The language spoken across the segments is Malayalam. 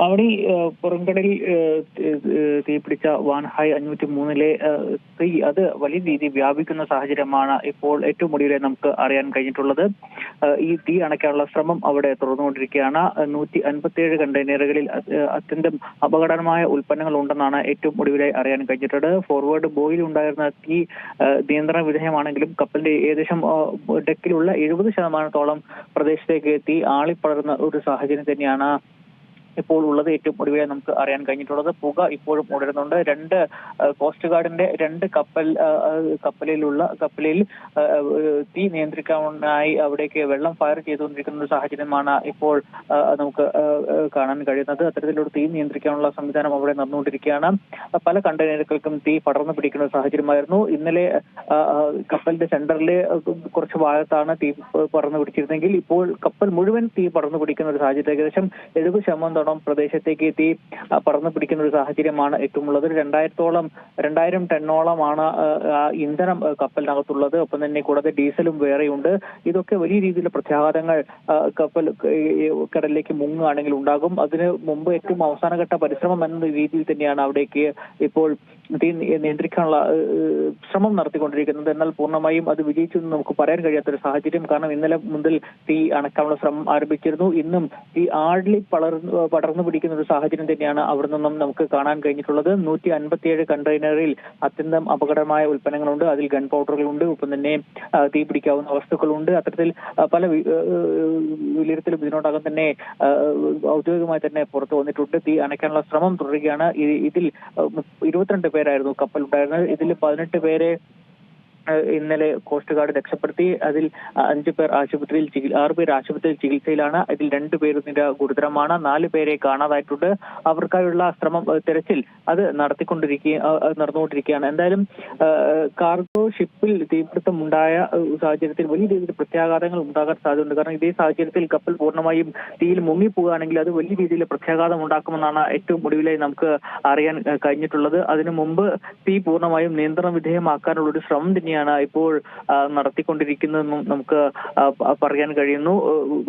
അവിടെ പുറംകടലിൽ തീപിടിച്ച വാൻഹായ് 503 തീ അത് വലിയ രീതിയിൽ വ്യാപിക്കുന്ന സാഹചര്യമാണ് ഇപ്പോൾ ഏറ്റവും ഒടുവിലെ നമുക്ക് അറിയാൻ കഴിഞ്ഞിട്ടുള്ളത്. ഈ തീ അണയ്ക്കാനുള്ള ശ്രമം അവിടെ തുറന്നുകൊണ്ടിരിക്കുകയാണ്. 157 കണ്ടെയ്നറുകളിൽ അത്യന്തം അപകടകരമായ ഉൽപ്പന്നങ്ങൾ ഉണ്ടെന്നാണ് ഏറ്റവും ഒടുവിലായി അറിയാൻ കഴിഞ്ഞിട്ടുള്ളത്. ഫോർവേഡ് ബോയിൽ ഉണ്ടായിരുന്ന തീ നിയന്ത്രണ വിധേയമാണെങ്കിലും കപ്പലിന്റെ ഏകദേശം ഡെക്കിലുള്ള 70% പ്രദേശത്തേക്ക് തീ ആളിപ്പടർന്ന ഒരു സാഹചര്യം തന്നെയാണ് ഇപ്പോൾ ഉള്ളത്. ഏറ്റവും ഒടുവിലായി നമുക്ക് അറിയാൻ കഴിഞ്ഞിട്ടുള്ളത് പുക ഇപ്പോഴും ഉടരുന്നുണ്ട്. 2 കോസ്റ്റ് ഗാർഡിന്റെ 2 കപ്പലിൽ തീ നിയന്ത്രിക്കാനായി അവിടേക്ക് വെള്ളം ഫയർ ചെയ്തുകൊണ്ടിരിക്കുന്ന ഒരു സാഹചര്യമാണ് ഇപ്പോൾ നമുക്ക് കാണാൻ കഴിയുന്നത്. അത്തരത്തിലൊരു തീ നിയന്ത്രിക്കാനുള്ള സംവിധാനം അവിടെ നടന്നുകൊണ്ടിരിക്കുകയാണ്. പല കണ്ടെയ്നറുകൾക്കും തീ പടർന്നു പിടിക്കുന്ന സാഹചര്യമായിരുന്നു. ഇന്നലെ കപ്പലിന്റെ സെന്ററിൽ കുറച്ച് ഭാഗത്താണ് തീ പടർന്നു പിടിച്ചിരുന്നെങ്കിൽ ഇപ്പോൾ കപ്പൽ മുഴുവൻ തീ പടർന്നു പിടിക്കുന്ന ഒരു സാഹചര്യം. ഏകദേശം 70% പ്രദേശത്തേക്ക് തീ പടർന്നു പിടിക്കുന്ന ഒരു സാഹചര്യമാണ് ഏറ്റവും ഉള്ളത്. 2000 ടണ്ണോളമാണ് ഇന്ധനം കപ്പലിനകത്തുള്ളത്. ഒപ്പം തന്നെ കൂടാതെ ഡീസലും വേറെയുണ്ട്. ഇതൊക്കെ വലിയ രീതിയിലുള്ള പ്രത്യാഘാതങ്ങൾ കപ്പൽ കടലിലേക്ക് മുങ്ങുകയാണെങ്കിൽ ഉണ്ടാകും. അതിന് മുമ്പ് ഏറ്റവും അവസാനഘട്ട പരിശ്രമം എന്ന രീതിയിൽ തന്നെയാണ് അവിടേക്ക് ഇപ്പോൾ തീ നിയന്ത്രിക്കാനുള്ള ശ്രമം നടത്തിക്കൊണ്ടിരിക്കുന്നത്. എന്നാൽ പൂർണ്ണമായും അത് വിജയിച്ചു എന്ന് നമുക്ക് പറയാൻ കഴിയാത്തൊരു സാഹചര്യം. കാരണം ഇന്നലെ മുതൽ തീ അണക്കാനുള്ള ശ്രമം ആരംഭിച്ചിരുന്നു. ഇന്നും തീ ആഴി പടർന്നു പിടിക്കുന്ന ഒരു സാഹചര്യം തന്നെയാണ് അവിടെ നിന്നും നമുക്ക് കാണാൻ കഴിഞ്ഞിട്ടുള്ളത്. 157 കണ്ടെയ്നറിൽ അത്യന്തം അപകടമായ ഉൽപ്പന്നങ്ങളുണ്ട്. അതിൽ ഗൺ പൗഡറുകളുണ്ട്. ഒപ്പം തന്നെ തീ പിടിക്കാവുന്ന വസ്തുക്കളുണ്ട്. അത്തരത്തിൽ പല വിലയിരുത്തലും ഇതിനോടകം തന്നെ ഔദ്യോഗികമായി തന്നെ പുറത്തു വന്നിട്ടുണ്ട്. തീ അണയ്ക്കാനുള്ള ശ്രമം തുടരുകയാണ്. ഇതിൽ 22 പേരായിരുന്നു കപ്പൽ ഉണ്ടായിരുന്നത്. ഇതിൽ 18 പേരെ ഇന്നലെ കോസ്റ്റ് ഗാർഡ് രക്ഷപ്പെടുത്തി. അതിൽ 6 പേർ ആശുപത്രിയിൽ ചികിത്സയിലാണ്. ഇതിൽ 2 പേർ നില ഗുരുതരമാണ്. 4 പേരെ കാണാതായിട്ടുണ്ട്. അവർക്കായുള്ള ശ്രമം തെരച്ചിൽ അത് നടന്നുകൊണ്ടിരിക്കുകയാണ്. എന്തായാലും കാർഗോ ഷിപ്പിൽ തീപിടുത്തം ഉണ്ടായ സാഹചര്യത്തിൽ വലിയ രീതിയിൽ പ്രത്യാഘാതങ്ങൾ ഉണ്ടാകാൻ സാധ്യതയുണ്ട്. കാരണം ഇതേ സാഹചര്യത്തിൽ കപ്പൽ പൂർണ്ണമായും തീയിൽ മുങ്ങിപ്പോവുകയാണെങ്കിൽ അത് വലിയ രീതിയിൽ പ്രത്യാഘാതം ഉണ്ടാക്കുമെന്നാണ് ഏറ്റവും ഒടുവിലായി നമുക്ക് അറിയാൻ കഴിഞ്ഞിട്ടുള്ളത്. അതിനു മുമ്പ് തീ പൂർണ്ണമായും നിയന്ത്രണ വിധേയമാക്കാനുള്ള ഒരു ശ്രമം തന്നെയാണ് ഇപ്പോൾ നടത്തിക്കൊണ്ടിരിക്കുന്നതെന്നും നമുക്ക് പറയാൻ കഴിയുന്നു.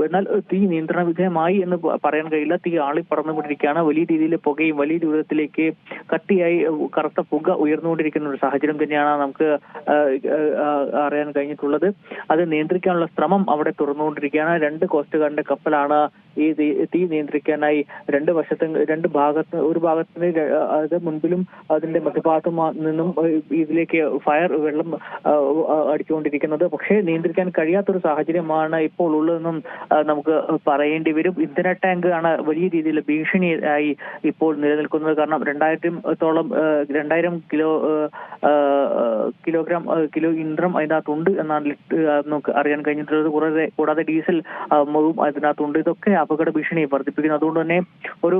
എന്നാൽ തീ നിയന്ത്രണ വിധേയമായി എന്ന് പറയാൻ കഴിയില്ല. തീ ആളിപ്പറന്നുകൊണ്ടിരിക്കുകയാണ്. വലിയ രീതിയിൽ പുകയും വലിയ ദൂരത്തിലേക്ക് കട്ടിയായി കറുത്ത പുക ഉയർന്നുകൊണ്ടിരിക്കുന്ന ഒരു സാഹചര്യം തന്നെയാണ് നമുക്ക് അറിയാൻ കഴിഞ്ഞിട്ടുള്ളത്. അത് നിയന്ത്രിക്കാനുള്ള ശ്രമം അവിടെ തുറന്നുകൊണ്ടിരിക്കുകയാണ്. 2 കോസ്റ്റ് ഗാർഡിന്റെ കപ്പലാണ് ഈ തീ നിയന്ത്രിക്കാനായി ഒരു ഭാഗത്തിന് അത് മുൻപിലും അതിന്റെ മധ്യഭാഗത്തു നിന്നും ഇതിലേക്ക് വെള്ളം അടിച്ചുകൊണ്ടിരിക്കുന്നത്. പക്ഷേ നിയന്ത്രിക്കാൻ കഴിയാത്തൊരു സാഹചര്യമാണ് ഇപ്പോൾ ഉള്ളതെന്നും നമുക്ക് പറയേണ്ടി വരും. ഇന്ധന ടാങ്ക് ആണ് വലിയ രീതിയിൽ ഭീഷണിയായി ഇപ്പോൾ നിലനിൽക്കുന്നത്. കാരണം 2000 കിലോ ഇന്ധനം അതിനകത്തുണ്ട് എന്നാണ് നമുക്ക് അറിയാൻ കഴിഞ്ഞിട്ടുള്ളത്. കൂടാതെ ഡീസൽ അതിനകത്തുണ്ട്. ഇതൊക്കെ അപകട ഭീഷണി വർദ്ധിപ്പിക്കുന്നു. അതുകൊണ്ട് തന്നെ ഒരു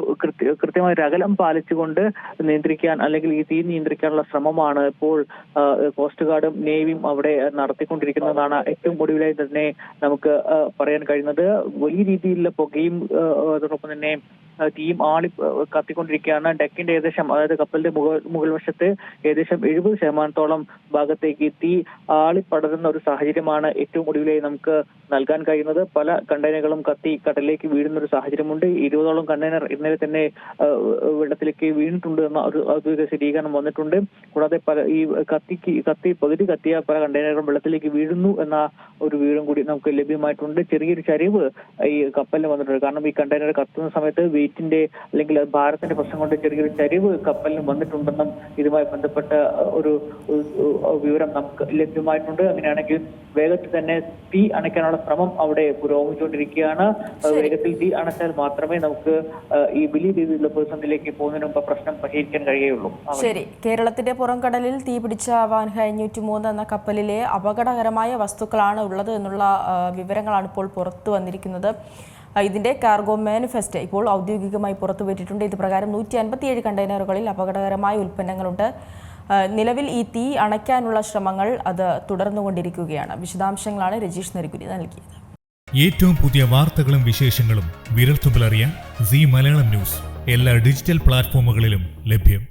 കൃത്യമായ ഒരു അകലം പാലിച്ചുകൊണ്ട് നിയന്ത്രിക്കാൻ അല്ലെങ്കിൽ ഈ തീ നിയന്ത്രിക്കാനുള്ള ശ്രമമാണ് ഇപ്പോൾ കോസ്റ്റ് ഗാർഡും നേവിയും അവിടെ നടത്തിക്കൊണ്ടിരിക്കുന്നതാണ് ഏറ്റവും ഒടുവിലായി തന്നെ നമുക്ക് പറയാൻ കഴിയുന്നത്. വലിയ രീതിയിലുള്ള പുകയും അതോടൊപ്പം തന്നെ തീയും കത്തിക്കൊണ്ടിരിക്കുകയാണ്. ഡെക്കിന്റെ അതായത് കപ്പലിന്റെ മുകൾ വശത്ത് ഏകദേശം 70% ഭാഗത്തേക്ക് തീ ആളിപ്പടരുന്ന ഒരു സാഹചര്യമാണ് ഏറ്റവും ഒടുവിലായി നമുക്ക് നൽകാൻ കഴിയുന്നത്. പല കണ്ടെയ്നറുകളും കത്തി കടലിലേക്ക് വീഴുന്ന ഒരു സാഹചര്യമുണ്ട്. 20ഓളം കണ്ടെയ്നർ ഇന്നലെ തന്നെ വെള്ളത്തിലേക്ക് വീണിട്ടുണ്ട് എന്ന ഒരു ഔദ്യോഗിക സ്ഥിരീകരണം വന്നിട്ടുണ്ട്. കൂടാതെ ഈ പകുതി കത്തിയ പല കണ്ടെയ്നറുകളും വെള്ളത്തിലേക്ക് വീഴുന്നു എന്ന ഒരു വിവരം കൂടി നമുക്ക് ലഭ്യമായിട്ടുണ്ട്. ചെറിയൊരു ചരിവ് ഈ കപ്പലിന് വന്നിട്ടുണ്ട്. കാരണം ഈ കണ്ടെയ്നർ കത്തുന്ന സമയത്ത് വെയിറ്റിന്റെ അല്ലെങ്കിൽ ഭാരത്തിന്റെ പ്രശ്നം കൊണ്ട് ചെറിയൊരു ചരിവ് കപ്പലിന് വന്നിട്ടുണ്ടെന്നും ഇതുമായി ബന്ധപ്പെട്ട ഒരു വിവരം നമുക്ക് ലഭ്യമായിട്ടുണ്ട്. അങ്ങനെയാണെങ്കിൽ വേഗത്തിൽ തന്നെ തീ അണയ്ക്കാനുള്ള ശ്രമം അവിടെ പുരോഗമിച്ചുകൊണ്ടിരിക്കുകയാണ്. വേഗത്തിൽ തീ അണച്ചാൽ മാത്രമേ നമുക്ക് ഈ വലിയ രീതിയിലുള്ള പ്രതിസന്ധിയിലേക്ക് പോകുന്നതിന് മുമ്പ് പ്രശ്നം പരിഹരിക്കാൻ കഴിയുള്ളൂ. ശരി, കേരളത്തിന്റെ പുറംകടലിൽ തീ പിടിച്ച വാൻഹായ് 503 എന്ന കപ്പലിലെ അപകടകരമായ വസ്തുക്കളാണ് ഉള്ളത് എന്നുള്ള വിവരങ്ങളാണ് ഇപ്പോൾ പുറത്തു വന്നിരിക്കുന്നത്. ഇതിന്റെ കാർഗോ മാനിഫെസ്റ്റ് ഇപ്പോൾ ഔദ്യോഗികമായി പുറത്തുവിട്ടിട്ടുണ്ട്. ഇത് പ്രകാരം 157 കണ്ടെയ്നറുകളിൽ അപകടകരമായ ഉൽപ്പന്നങ്ങളുണ്ട്. നിലവിൽ ഈ തീ അണയ്ക്കാനുള്ള ശ്രമങ്ങൾ അത് തുടർന്നുകൊണ്ടിരിക്കുകയാണ്. വിശദാംശങ്ങളാണ് രജീഷ് നെരിക്കുരി നൽകിയത്. ഏറ്റവും പുതിയ വാർത്തകളും വിശേഷങ്ങളും വിരൽത്തുമ്പിലറിയാൻ സീ മലയാളം ന്യൂസ് എല്ലാ ഡിജിറ്റൽ പ്ലാറ്റ്ഫോമുകളിലും ലഭ്യം.